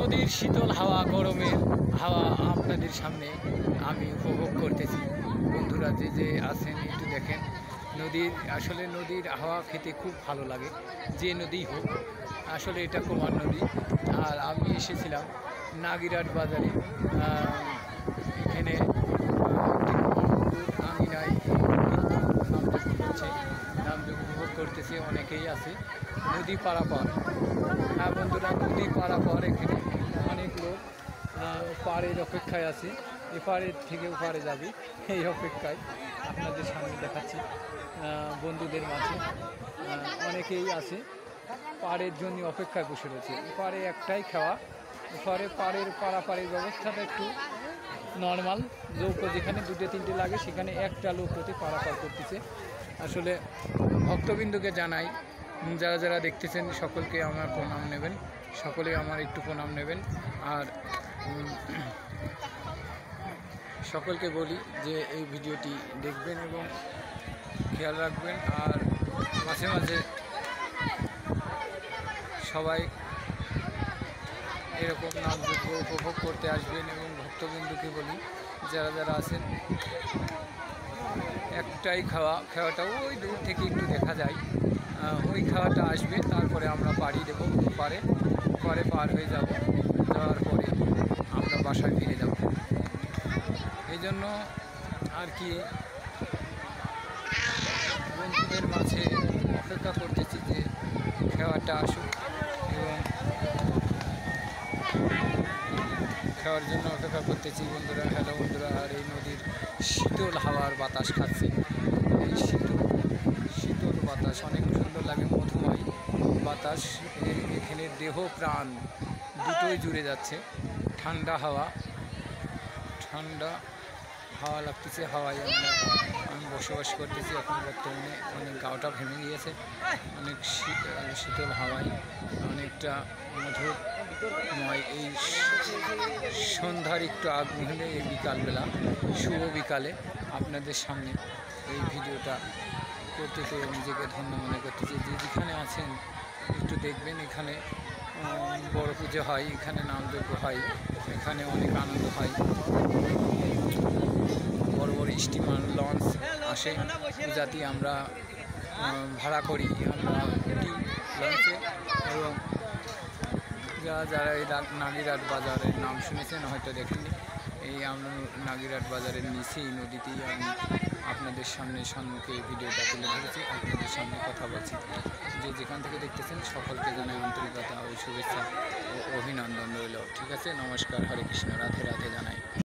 নদীর শীতল হাওয়া, গরমের হাওয়া আপনাদের সামনে আমি উপভোগ করতেছি। বন্ধুরা যে যে আছেন একটু দেখেন, নদীর হাওয়া খেতে খুব ভালো লাগে, যে নদী হোক। আসলে এটা কুমার নদী। আর আমি এসেছিলাম নাগিরহাট বাজারে। এখানে আমি নাই, নামযোগ্য হচ্ছে, নামযোগ্য উপভোগ করতেছি। অনেকেই আছে নদী পারাপার। হ্যাঁ বন্ধুরা, নদী পারাপার। এখানে অনেক লোক পাড়ের অপেক্ষায় আছে, এপারের থেকে ওপারে যাবে এই অপেক্ষায়। আপনাদের সামনে দেখাচ্ছি বন্ধুদের মাঝে অনেকেই আছে পাড়ের জন্য অপেক্ষায় বসে রয়েছে। এপারে একটাই খাওয়া, এপারে পারাপারের ব্যবস্থাটা একটু নর্মাল। লোক যেখানে দুটো তিনটে লাগে সেখানে একটা লোক হতে পারাপার করতেছে। আসলে ভক্তবিন্দুকে জানাই, যারা যারা দেখতেছেন সকলকে আমার প্রণাম নেবেন, সকলে আমার একটু প্রণাম নেবেন। আর সকলকে বলি যে এই ভিডিওটি দেখবেন এবং খেয়াল রাখবেন। আর মাঝে মাঝে সবাই এরকম নামযোগ্য উপভোগ করতে আসবেন। এবং ভক্তবিন্দুকে বলি, যারা যারা আছেন, একটাই খাওয়াটা ওই দূর থেকে একটু দেখা যায়, ওই খাওয়াটা আসবে। তারপরে আমরা পাড়ি দেবো, পরে পার হয়ে যাব, যাওয়ার পরে আমরা বাসায় ফিরে যাব। এই জন্য আর কি বন্ধুদের মাঝে অপেক্ষা করতেছি যে খাওয়াটা আসুক, এবং খাওয়ার জন্য অপেক্ষা করতেছি বন্ধুরা। হ্যালো বন্ধুরা, আর এই নদীর শীতল হাওয়ার বাতাস খাচ্ছি। এই শীতল বাতাস অনেক সুন্দর লাগে, মধুময় বাতাস। এখানে দেহ প্রাণ দুটোই জুড়ে যাচ্ছে। ঠান্ডা হাওয়া লাগতেছে। হাওয়ায় আমি বসবাস করতেছি এখন বর্তমানে। অনেক গাওটা ভেঙে গিয়েছে, অনেক শীতল হাওয়ায় অনেকটা মধুময়। এই সন্ধ্যার একটু আগ মুহূর্তে, এই বিকালবেলা, শুভ বিকালে আপনাদের সামনে এই ভিডিওটা করতে পেরে নিজেকে ধন্য মনে করতেছি। যে যেখানে আছেন একটু দেখবেন। এখানে বড় পুজো হয়, এখানে নামযজ্ঞ হয়, এখানে অনেক আনন্দ হয়। বড় বড় স্টিমার, লঞ্চ আসে, যাতে আমরা ভাড়া করি, আমরা উঠি লঞ্চে। এবং যারা এই নাগিরহাট বাজারের নাম শুনেছেন, হয়তো দেখেননি, এই আমরা নাগিরহাট বাজারের নিচেই নদীতেই আমি আপনাদের সম্মুখে এই ভিডিওটা তুলে ধরেছি, আপনাদের সামনে কথা বলছি। যে যেখান থেকে দেখতেছেন সকলকে জানাই আন্তরিকতা ও শুভেচ্ছা ও অভিনন্দন রইল। ঠিক আছে, নমস্কার, হরে কৃষ্ণ, রাধে রাধে জানাই।